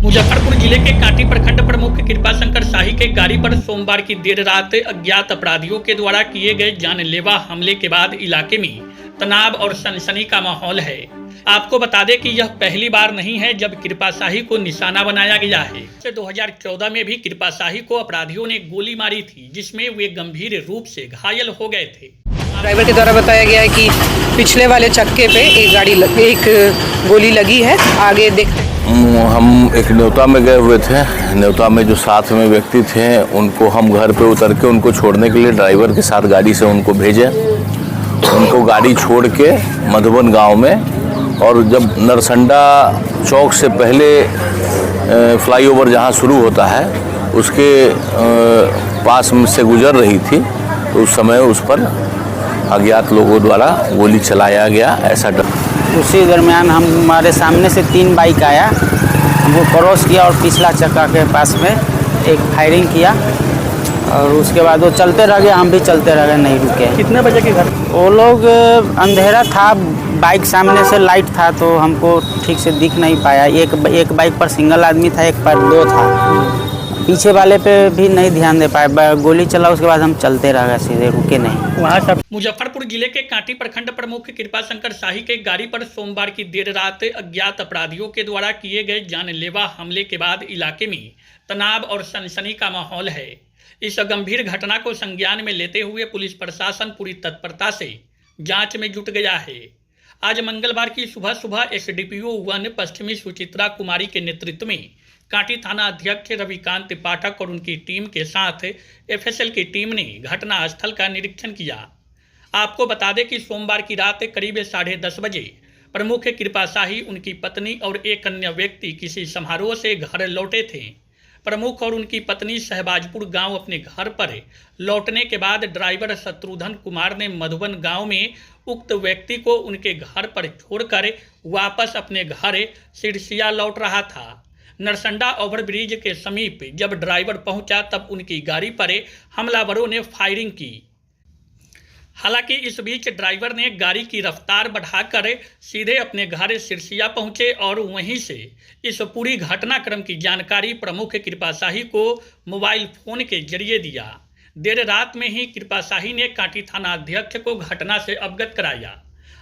मुजफ्फरपुर जिले के कांटी प्रखंड प्रमुख कृपाशंकर शाही के गाड़ी पर सोमवार की देर रात अज्ञात अपराधियों के द्वारा किए गए जानलेवा हमले के बाद इलाके में तनाव और सनसनी का माहौल है। आपको बता दें कि यह पहली बार नहीं है जब कृपा शाही को निशाना बनाया गया है। 2014 में भी कृपा शाही को अपराधियों ने गोली मारी थी, जिसमें वे गंभीर रूप से घायल हो गए थे। ड्राइवर के द्वारा बताया गया है कि पिछले वाले चक्के पे एक गोली लगी है। आगे देखते हैं। हम एक न्योता में गए हुए थे। न्योता में जो साथ में व्यक्ति थे उनको हम घर पे उतर के उनको छोड़ने के लिए ड्राइवर के साथ गाड़ी से उनको भेजे। उनको गाड़ी छोड़ के मधुबन गांव में, और जब नरसंडा चौक से पहले फ्लाईओवर जहां शुरू होता है उसके पास से गुजर रही थी, तो उस समय उस पर अज्ञात लोगों द्वारा गोली चलाया गया। ऐसा उसी दरमियान हमारे सामने से 3 बाइक आया, हमको क्रॉस किया और पिछला चक्का के पास में एक फायरिंग किया और उसके बाद वो चलते रह गए, हम भी चलते रह गए, नहीं रुके। कितने बजे के घर? वो लोग अंधेरा था, बाइक सामने से लाइट था तो हमको ठीक से दिख नहीं पाया। एक बाइक पर सिंगल आदमी था, एक पर 2 था। पीछे वाले पे भी नहीं ध्यान दे पाए, गोली चला, उसके बाद हम चलते रह गए, सीधे रुके नहीं। वहाँ सब मुजफ्फरपुर जिले के कांटी प्रखंड प्रमुख कृपाशंकर शाही के गाड़ी पर सोमवार की देर रात अज्ञात अपराधियों के द्वारा किए गए जानलेवा हमले के बाद इलाके में तनाव और सनसनी का माहौल है। इस गंभीर घटना को संज्ञान में लेते हुए पुलिस प्रशासन पूरी तत्परता से जांच में जुट गया है। आज मंगलवार की सुबह एसडीपीओ 1 पश्चिमी सुचित्रा कुमारी के नेतृत्व में कांटी थाना अध्यक्ष रविकांत पाठक और उनकी टीम के साथ एफएसएल की टीम ने घटना स्थल का निरीक्षण किया। आपको बता दें कि सोमवार की रात करीब 10:30 बजे प्रमुख कृपा शाही, उनकी पत्नी और एक अन्य व्यक्ति किसी समारोह से घर लौटे थे। प्रमुख और उनकी पत्नी शहबाजपुर गांव अपने घर पर लौटने के बाद ड्राइवर शत्रुघ्न कुमार ने मधुबन गांव में उक्त व्यक्ति को उनके घर पर छोड़कर वापस अपने घर सिरसिया लौट रहा था। नरसंडा ओवरब्रिज के समीप जब ड्राइवर पहुंचा तब उनकी गाड़ी पर हमलावरों ने फायरिंग की। हालांकि इस बीच ड्राइवर ने गाड़ी की रफ्तार बढ़ाकर सीधे अपने घर सिरसिया पहुंचे और वहीं से इस पूरी घटनाक्रम की जानकारी प्रमुख कृपा शाही को मोबाइल फोन के जरिए दिया। देर रात में ही कृपा शाही ने कांटी थाना अध्यक्ष को घटना से अवगत कराया।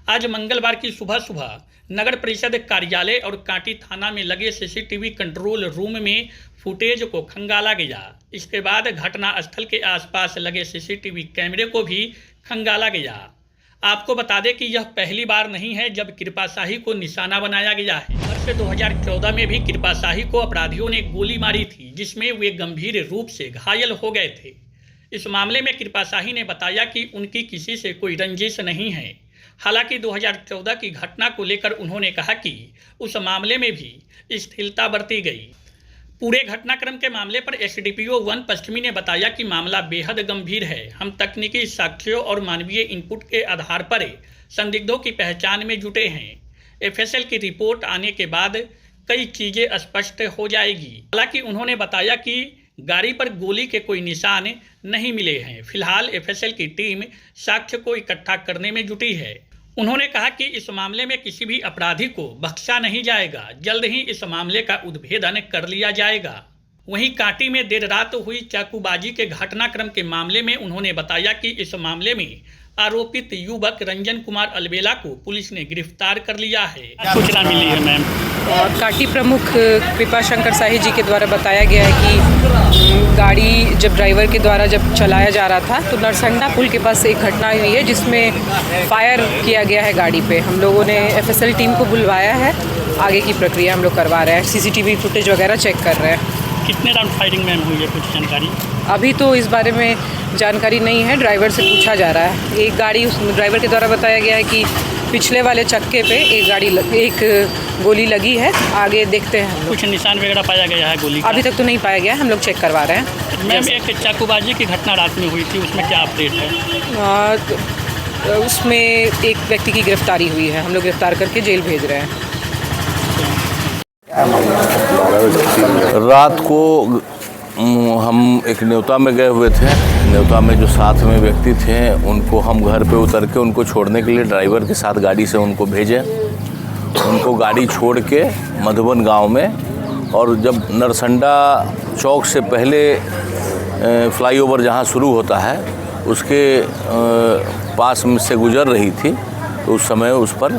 आज मंगलवार की सुबह नगर परिषद कार्यालय और कांटी थाना में लगे सीसीटीवी कंट्रोल रूम में फुटेज को खंगाला गया। इसके बाद घटना स्थल के आसपास लगे सीसीटीवी कैमरे को भी खंगाला गया। आपको बता दें कि यह पहली बार नहीं है जब कृपा शाही को निशाना बनाया गया है। वर्ष 2014 में भी कृपा शाही को अपराधियों ने गोली मारी थी, जिसमें वे गंभीर रूप से घायल हो गए थे। इस मामले में कृपा शाही ने बताया कि उनकी किसी से कोई रंजिश नहीं है। हालांकि 2014 की घटना को लेकर उन्होंने कहा कि उस मामले में भी स्थिरता बरती गई। पूरे घटनाक्रम के मामले पर एसडीपीओ 1 पश्चिमी ने बताया कि मामला बेहद गंभीर है। हम तकनीकी साक्ष्यों और मानवीय इनपुट के आधार पर संदिग्धों की पहचान में जुटे हैं। एफएसएल की रिपोर्ट आने के बाद कई चीजें स्पष्ट हो जाएगी। हालांकि उन्होंने बताया कि गाड़ी पर गोली के कोई निशान नहीं मिले हैं। फिलहाल एफएसएल की टीम साक्ष्य को इकट्ठा करने में जुटी है। उन्होंने कहा कि इस मामले में किसी भी अपराधी को बख्शा नहीं जाएगा। जल्द ही इस मामले का उद्भेदन कर लिया जाएगा। वहीं कांटी में देर रात हुई चाकूबाजी के घटनाक्रम के मामले में उन्होंने बताया कि इस मामले में आरोपित युवक रंजन कुमार अलबेला को पुलिस ने गिरफ्तार कर लिया है। सूचना मिली है मैम। कांटी प्रमुख कृपाशंकर शाही जी के द्वारा बताया गया है कि गाड़ी जब ड्राइवर के द्वारा जब चलाया जा रहा था तो नरसंडा पुल के पास एक घटना हुई है जिसमें फायर किया गया है गाड़ी पे। हम लोगों ने एफएसएल टीम को बुलवाया है, आगे की प्रक्रिया हम लोग करवा रहे हैं, सीसीटीवी फुटेज वगैरह चेक कर रहे हैं। कितने राउंड फायरिंग मैम हुई है, कुछ जानकारी? अभी तो इस बारे में जानकारी नहीं है, ड्राइवर से पूछा जा रहा है। एक गाड़ी उस ड्राइवर के द्वारा बताया गया है कि पिछले वाले चक्के पे एक गोली लगी है। आगे देखते हैं। कुछ निशान वगैरह पाया गया है गोली का? अभी तक तो नहीं पाया गया, हम लोग चेक करवा रहे हैं। मैम, एक चाकूबाजी की घटना रात में हुई थी, उसमें क्या अपडेट है? उसमें एक व्यक्ति की गिरफ्तारी हुई है, हम लोग गिरफ्तार करके जेल भेज रहे हैं। रात को हम एक न्योता में गए हुए थे। न्योता में जो साथ में व्यक्ति थे उनको हम घर पे उतर के उनको छोड़ने के लिए ड्राइवर के साथ गाड़ी से उनको भेजे। उनको गाड़ी छोड़ के मधुबन गांव में, और जब नरसंडा चौक से पहले फ्लाईओवर जहाँ शुरू होता है उसके पास में से गुजर रही थी, तो उस समय उस पर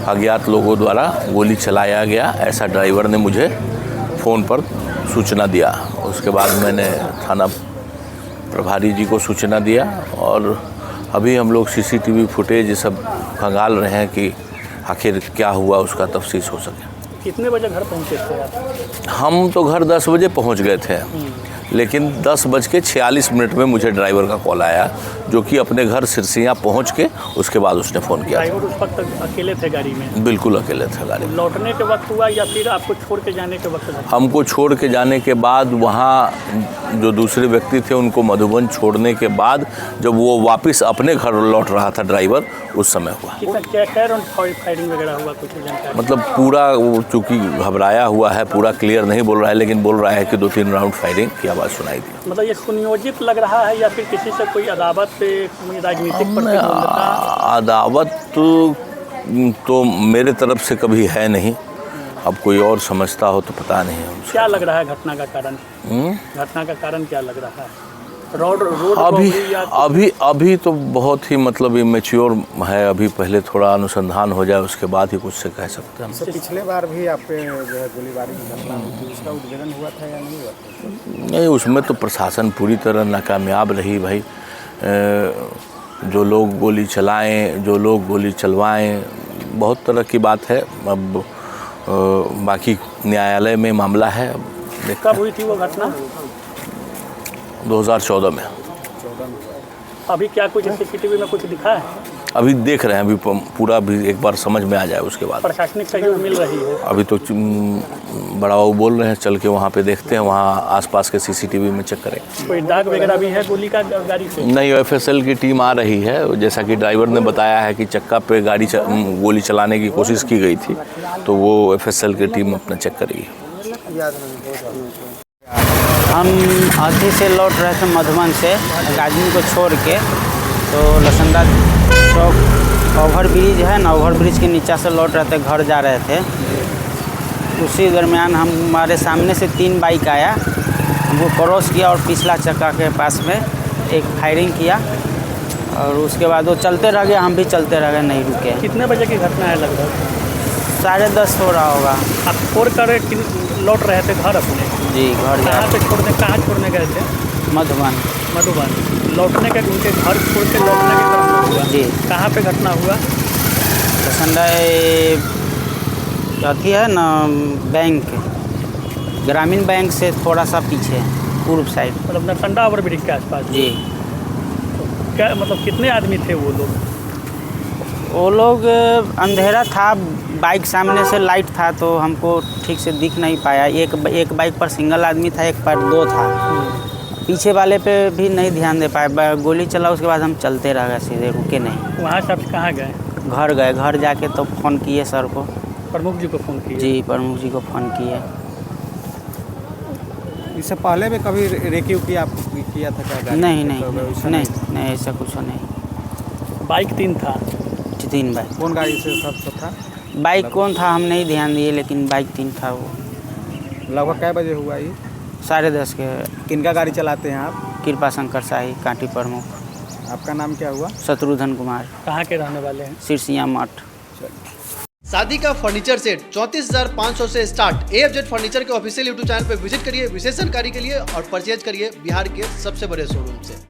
अज्ञात लोगों द्वारा गोली चलाया गया, ऐसा ड्राइवर ने मुझे फ़ोन पर सूचना दिया। उसके बाद मैंने थाना प्रभारी जी को सूचना दिया और अभी हम लोग सीसीटीवी फुटेज सब खंगाल रहे हैं कि आखिर क्या हुआ, उसका तफ्तीश हो सके। कितने बजे घर पहुंचे थे आप? हम तो घर 10 बजे पहुंच गए थे, लेकिन 10:46 में मुझे ड्राइवर का कॉल आया, जो कि अपने घर सिरसिया पहुंच के उसके बाद उसने फ़ोन किया। ड्राइवर उस वक्त अकेले थे गाड़ी में? बिल्कुल अकेले थे गाड़ी में। लौटने के वक्त हुआ या फिर आपको छोड़ के जाने के वक्त? हमको छोड़ के जाने के बाद, वहाँ जो दूसरे व्यक्ति थे उनको मधुबन छोड़ने के बाद जब वो वापस अपने घर लौट रहा था ड्राइवर, उस समय हुआ। कितना क्या राउंड फायरिंग वगैरह हुआ, कुछ जानकारी? मतलब पूरा वो चूँकि घबराया हुआ है, पूरा क्लियर नहीं बोल रहा है, लेकिन बोल रहा है कि 2-3 राउंड फायरिंग की आवाज़ सुनाई दी। मतलब ये सुनियोजित लग रहा है या फिर किसी से कोई अदावत पे, राजनीतिक प्रतिद्वंद्विता? अदावत तो मेरे तरफ से कभी है नहीं, अब कोई और समझता हो तो पता नहीं है। क्या लग रहा है घटना का कारण? घटना का कारण क्या लग रहा है? रोड अभी तो बहुत ही मतलब इमेच्योर है, अभी पहले थोड़ा अनुसंधान हो जाए उसके बाद ही कुछ से कह सकते हैं। तो पिछले बार भी आप पे जो है गोलीबारी की घटना हुई थी, उसका उद्भेदन हुआ था या नहीं हुआ था? नहीं, उसमें तो प्रशासन पूरी तरह नाकामयाब रही भाई। जो लोग गोली चलाएं, जो लोग गोली चलवाएं, बहुत तरह की बात है। अब बाकी न्यायालय में मामला है। कब हुई थी वो घटना? 2014 में। अभी क्या कुछ सीसीटीवी में कुछ दिखा है? अभी देख रहे हैं, अभी पूरा भी एक बार समझ में आ जाए उसके बाद। प्रशासनिक सहयोग मिल रही है? अभी तो बड़ा बाबू बोल रहे हैं, चल के वहाँ पे देखते हैं, वहाँ आसपास के सीसीटीवी में चेक करेंगे। कोई दाग वगैरह भी है गोली का गाड़ी से? नहीं, एफएसएल की टीम आ रही है। जैसा कि ड्राइवर ने बताया है कि चक्का पे गोली चलाने की कोशिश की गई थी, तो वो एफएसएल की टीम अपना चेक करेगी। हम अथी से लौट रहे थे मधुबन से, एक आदमी को छोड़ के, तो लसंदा चौक ओवर ब्रिज है ना, ओवर ब्रिज के नीचे से लौट रहे थे, घर जा रहे थे। उसी दरमियान हमारे सामने से 3 बाइक आया, हमको क्रॉस किया और पिछला चक्का के पास में एक फायरिंग किया और उसके बाद वो चलते रह गए, हम भी चलते रह गए, नहीं रुके। कितने बजे की घटना है लगभग? 10:30 हो रहा होगा। आप छोड़ कर लौट रहे थे घर अपने? जी, घर जा कहाँ छोड़ने गए थे? मधुबन। लौटने के उनके घर छोड़ के लौटने की तरफ हुआ? जी। कहाँ पे घटना हुआ? लसंदा अथी है ना, बैंक, ग्रामीण बैंक से थोड़ा सा पीछे पूर्व साइड। मतलब नरसंडा ओवर ब्रिज के आसपास? जी। तो क्या मतलब कितने आदमी थे वो लोग? वो लोग अंधेरा था, बाइक सामने से लाइट था तो हमको ठीक से दिख नहीं पाया। एक बाइक पर सिंगल आदमी था, एक पर 2 था। पीछे वाले पे भी नहीं ध्यान दे पाए, गोली चला, उसके बाद हम चलते रह गए, सीधे रुके नहीं। वहाँ से आप कहाँ गए? घर गए, घर जाके तो फ़ोन किए सर को, प्रमुख जी को फ़ोन किए? जी, प्रमुख जी को फ़ोन किए। इससे पहले भी कभी रेकी किया था क्या? नहीं, ऐसा कुछ नहीं। बाइक 3 था? 3 बाइक। कौन गाड़ी से सब था? बाइक कौन था हम नहीं ध्यान दिए, लेकिन बाइक 3 था। वो लगभग कै बजे हुआ ये? 10:30 के। किनका गाड़ी चलाते हैं आप? कृपा शंकर शाही, कांटी प्रमुख। आपका नाम क्या हुआ? शत्रुघ्न कुमार। कहाँ के रहने वाले हैं? सिरसिया मठ। शादी का फर्नीचर सेट 34,500 से स्टार्ट। AFZ फर्नीचर के ऑफिशियल यूट्यूब चैनल पर विजिट करिए विशेष जानकारी के लिए और परचेज करिए बिहार के सबसे बड़े शोरूम से।